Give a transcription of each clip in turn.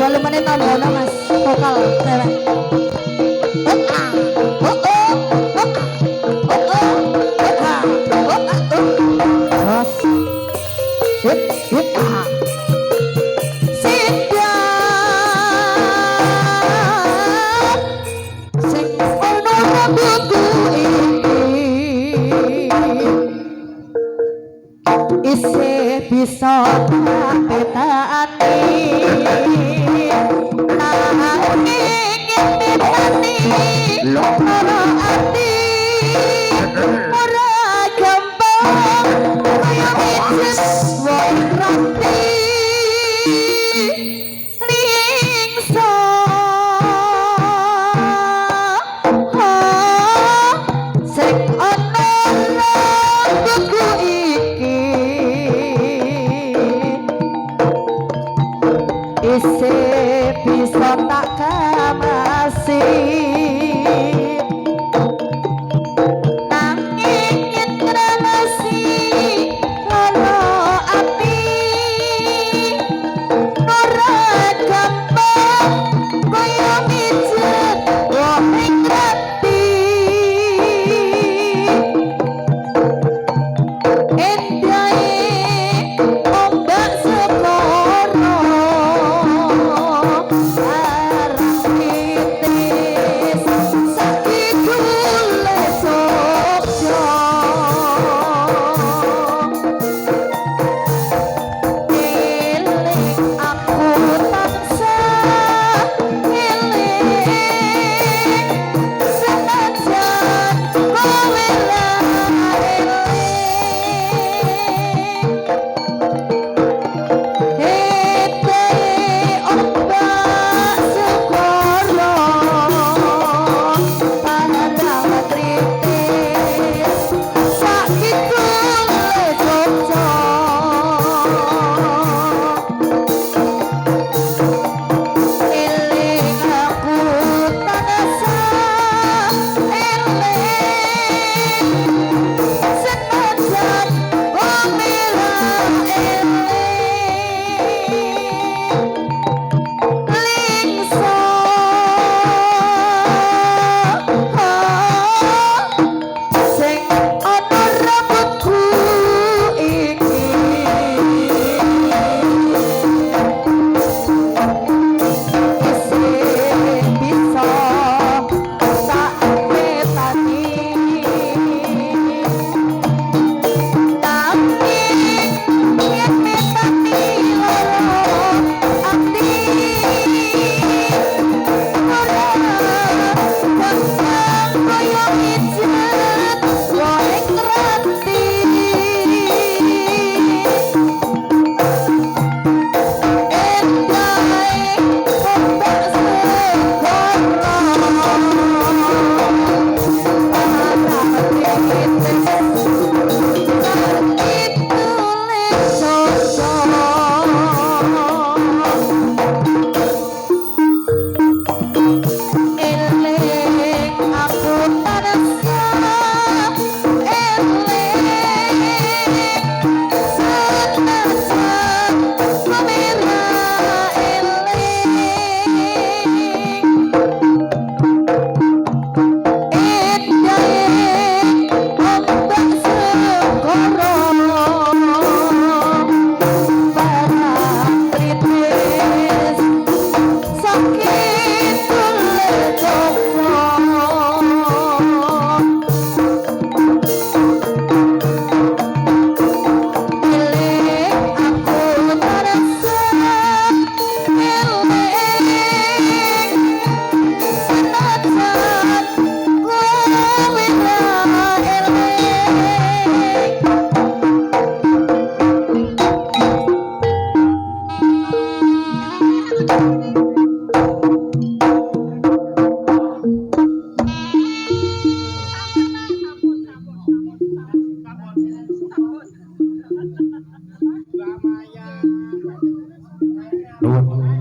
Kalau mana tambah mas vokal cewek. Isih bisa petani nanging petani lara ati ora gampang kaya wis wong ranti lingso sing ana rambutku iki isi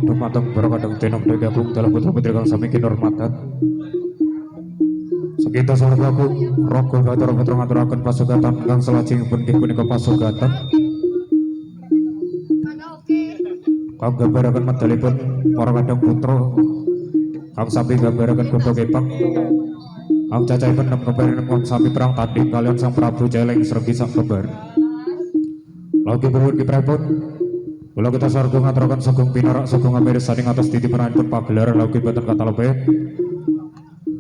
dumateng para kadang tenok dewi agung dalam putra putri kang sami kinurmatan. Sekitar surga agung rogo bathara putra ngaturaken pasugatan kang salajengipun inggih punika pasugatan kang gambaraken medalipun para kadang putra kang sami gambaraken kuda kepak kang cacahipun 6 kembar kang sami perang tanding kalian sang Prabu Celeng Sregi sak kembar. Lagi berwun kiprapun kula kita sarga ngaturaken sugeng pinarak sugeng amirsani atas titipanipun pagelaran lauki boten kata lebet.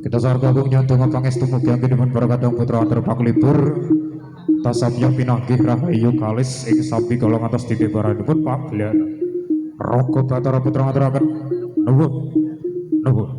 Kita sarga agung nyandhanga pangestu mugi anggenipun para kadang putra antar paklibur tasabya pinanggih rahayu kalis ing sami kala atas titipanipun pagelaran. Raka Bathara putra ngaturaken nuwun nuwun